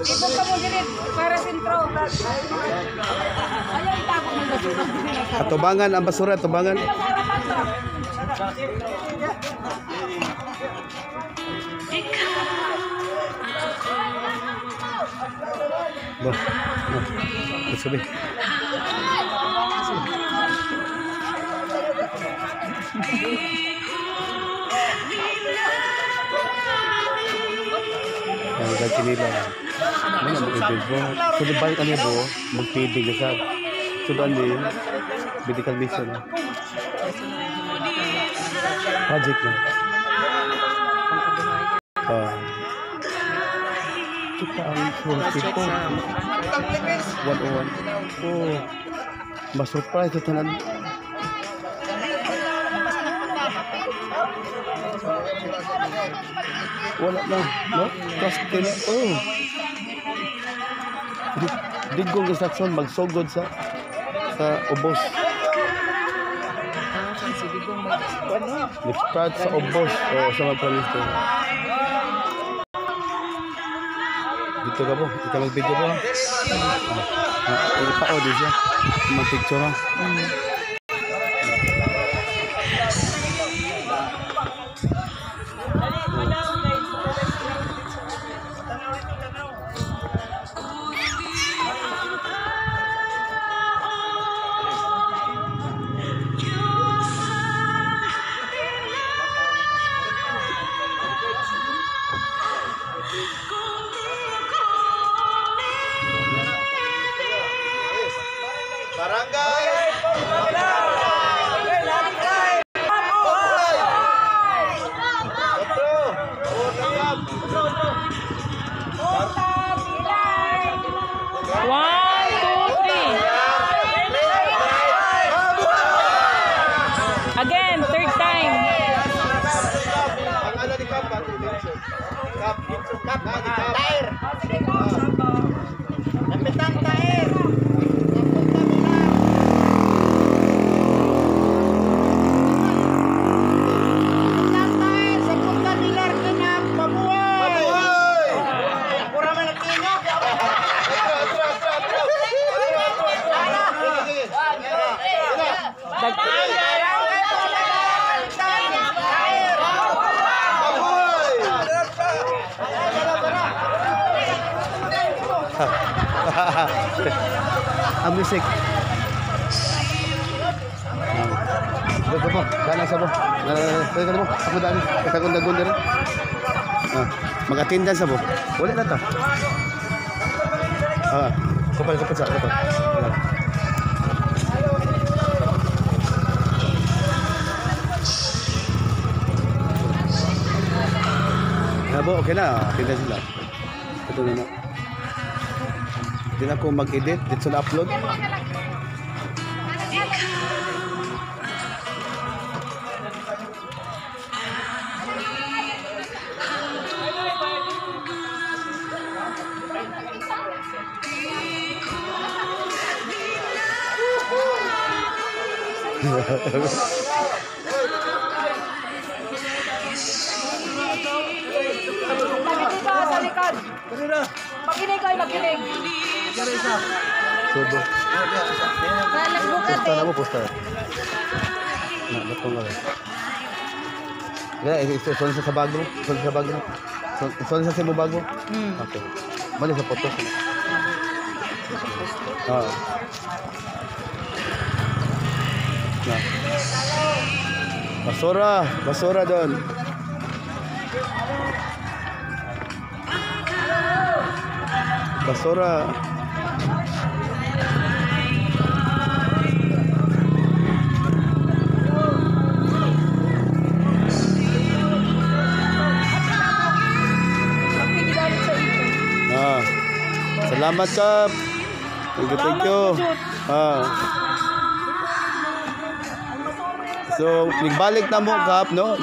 Ito ka mo din para sentro. Ayaw itago ng basura. Atubangan ang basura, atubangan. Bo. Sabi. Ang ganti nila. Ano ang ibig mo? So, di balik ano bo? Magpidig ka sa. So, doon din. Medical mission. Project na. Kita ang survey ko. 101. Oh. Mas-surprise ito na. Wala na, no? Kaste na, oh. Digong instruction, magsugod sa ubos. Nag-start sa ubos, sa mga province. Dito ka po, ito mag-video po. Ipa-audio siya, mag-picture ha. Again, third time. Ang music. Dito po, daan sa po. Pwede ka mo, ako daan. Katagong-dagong na rin. Mag-attendance sa po. Ulit na ito. Kapal sa kapal. Bo, okay na. Attendance sila. Ito na na. Hindi na ako mag-edit, dito na upload. Makinig kayo, makinig. Sudo. Pusta na mo, pusta. Batong nga. Soalnya sa bago. Soalnya sa bago. Okay. Mali sa foto. Basura doon. Basura. Salamat Kap. Thank you. So, nagbalik na mo Kap, no?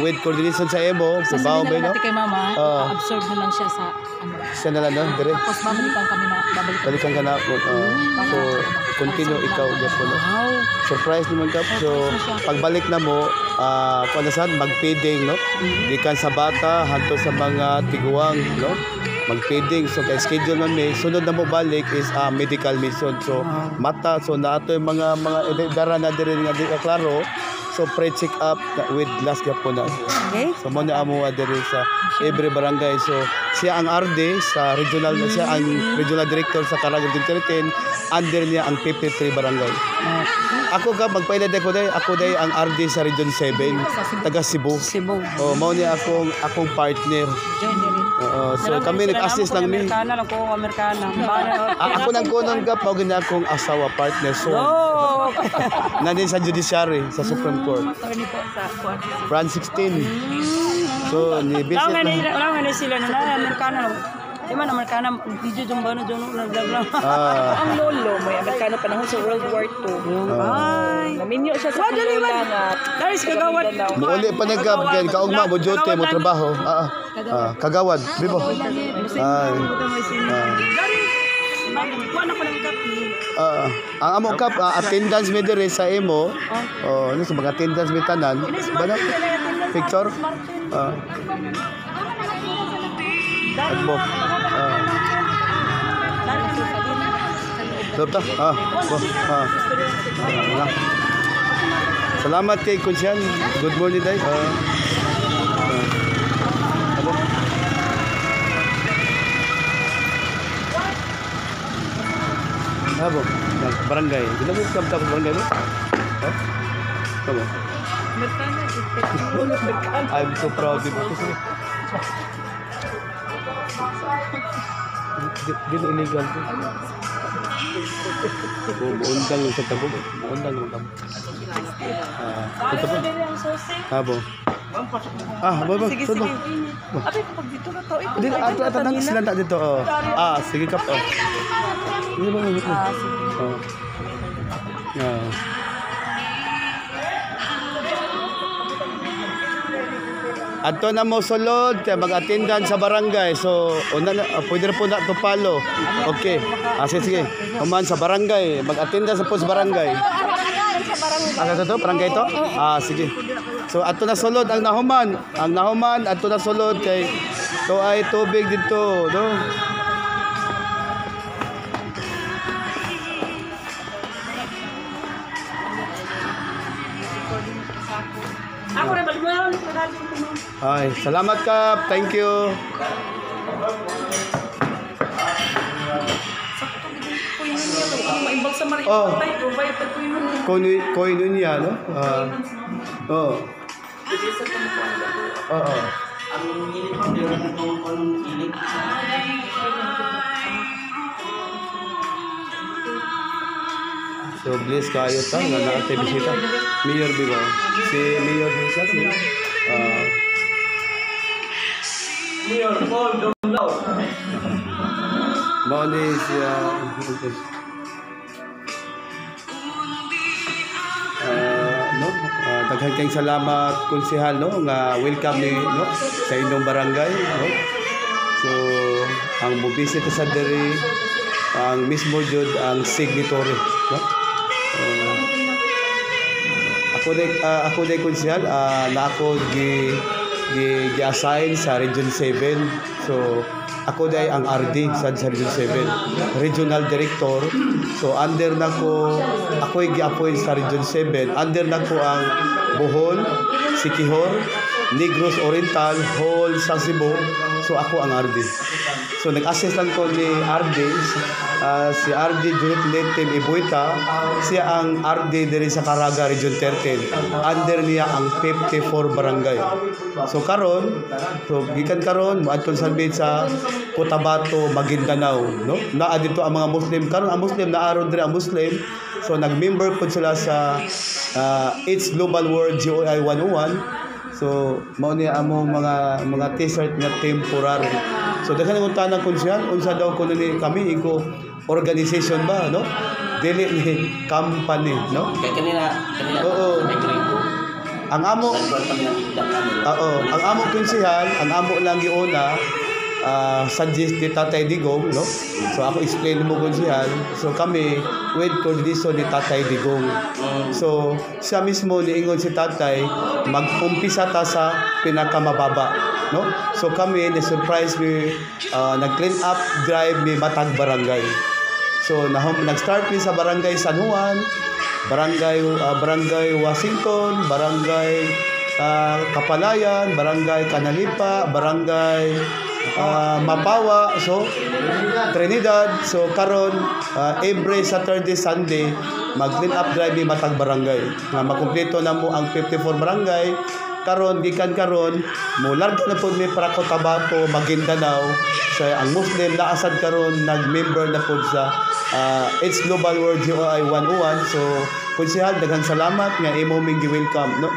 With coordination sa emo, sabaw ba, no? Sasabihin kay Mama, absorb mo lang siya sa ano. Siya na lang, no? Dire. Tapos babalikan kami na, balikan ka na. So, continue ikaw dyan po, no? Surprise naman Kap. So, pagbalik na mo, kung ano saan, mag-feeding, no? Di kan sa bata, hanto sa mga tiguang, no? magpeding. So kay schedule man may sunod na mo balik is medical mission. So mata so naato yung mga dara na diri nga di ka klaro. So pre-check up with last gap po na. Okay. So mo na amo diri sa every barangay. So siya ang RD sa regional na siya ang regional director sa Caraga Region 13. Under niya ang 53 barangay. Ako ka magpaila ko day ako day ang RD sa Region 7 taga Cebu. Cebu. Oh, mao ni akong partner. So kami nag-assist lang mi. Amerikana lang ko, Amerikana. Ako nang kunon ka pag gina akong asawa partner so. Oh. Nandun sa judiciary sa Supreme Court. Attorney po sa kuwan. France 16. So ni visit Wala nga na sila na Amerikana lang. Di man Amerikana, video yung ba na dyan nagdaglang. Ang lolo may Amerikano panahon sa World War II. Ay. Naminyo siya sa lola nga. Guys, kagawad. Muuli pa nagkabgan kaugma mo jote mo trabaho. Kagawad, bibo. Ay. Ang amo kap attendance me dire sa imo. Oh, ano sa mga attendance me tanan? Bana? Picture? Agbo. Dokta? Salamat kay Kunsyan. Good morning day. Habo, barangay. Ginamit ka sa barangay mo? Tama. I'm so proud of you. Dili illegal ko. Undang yung sa tabo. Undang yung tabo. Ito po. Habo. Habo. Sige. Abi kapag dito na to, ito. Dili ato nang sila na dito. Sige kap. Sige. Ato na mo sulod kay mag-attendan sa barangay. So, pwede po na to follow. Okay. Sige. Kuman sa barangay, mag-attendan sa post barangay. To barangay to? Sige. So, ato na sulod ang nahuman. Ang nahuman ato na sulod kay to ay tubig dito, no? Ako na balik. Ay, salamat kap. Thank you. Koinun niya, no? Oo. So, bless kayo ta nga naatay bisita. Mayor Bigo. Si Mayor Hisa si Mayor Paul Domlaw. Mao siya daghan kayong salamat konsehal no nga welcome ni no sa inyong barangay no. So ang mobisit sa diri ang mismo jud ang signatory no. Ako day konsehal na ako gi-assign sa Region 7. So ako day ang RD sa Region 7, Regional Director. So under na ko, ako gi-appoint sa Region 7. Under na ko ang Bohol, Siquijor, Negros Oriental, whole sa Cebu. So ako ang RD. So nag-assist lang ko ni RD, si RD Judith Letem Ibuita, siya ang RD diri sa Caraga Region 13. Under niya ang 54 barangay. So karon, gikan karon moadton sa Cotabato, Maguindanao, no? Naa dito ang mga Muslim. Karon ang Muslim naaron diri ang Muslim. So nag-member po sila sa It's Global World GOI 101. So mao ni amo mga t-shirt nga temporary. So daghan ang tanang konsyal unsa daw kuno ni kami iko organization ba no? Dili ni company no? Kaya kanina oo. Ang amo ang amo konsehal, ang amo lang giuna suggest ni Tatay Digong no. So ako explain mo konsehal. So kami with coordination ni Tatay Digong. So siya mismo niingon si Tatay mag-umpisa ta sa pinakamababa. no? So kami na-surprise mi nag-clean up drive mi matag barangay. So nag-start mi sa barangay San Juan, barangay Washington, barangay Kapalayan, barangay Canalipa, barangay Mapawa, so Trinidad. So karon every Saturday, Sunday mag-clean up drive mi matag barangay. Nga makumpleto na mo ang 54 barangay. Karon gikan karon mular na pud mi para Cotabato, Maguindanao. So ang Muslim na asad karon nag-member na pud sa It's Global World GOI 101. So konsehal daghang salamat nga imo ming gi-welcome, no?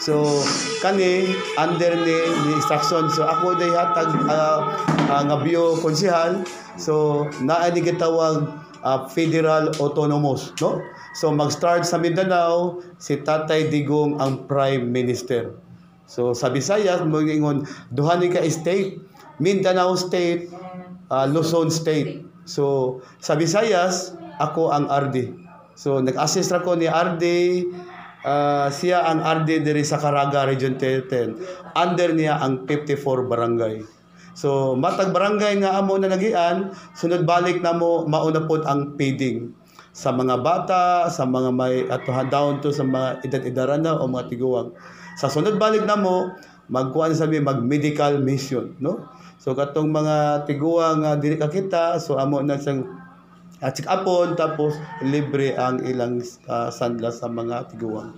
So kani under ni instruction, so ako day hatag nga bio konsehal. So naa ni gitawag Federal Autonomous, no? So mag-start sa Mindanao si Tatay Digong ang Prime Minister. So sa Visayas mo ingon duha ni ka state, Mindanao State, Luzon State. So sa Visayas ako ang RD. So nag-assist ako ni RD. Siya ang RD diri sa Caraga Region 10. Under niya ang 54 barangay. So matag barangay nga amo na nagian, sunod balik na mo mauna pod ang feeding sa mga bata, sa mga may down to sa mga edad-edaran na o mga tiguwang. Sa sunod balik na mo magkuan sa mag-medical mission, no? So katong mga tiguwang dili ka kita, so amo na sang check upon tapos libre ang ilang sandla sa mga tiguwang.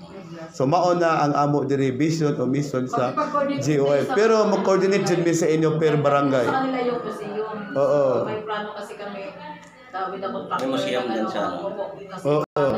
So mauna ang amo diri vision o mission sa GOI. Pero mag-coordinate jud mi sa inyo per barangay. Sa kanila yung posiyon. Oo. May plano kasi kami. Tawid ako pa. May museum din siya, no? Oo.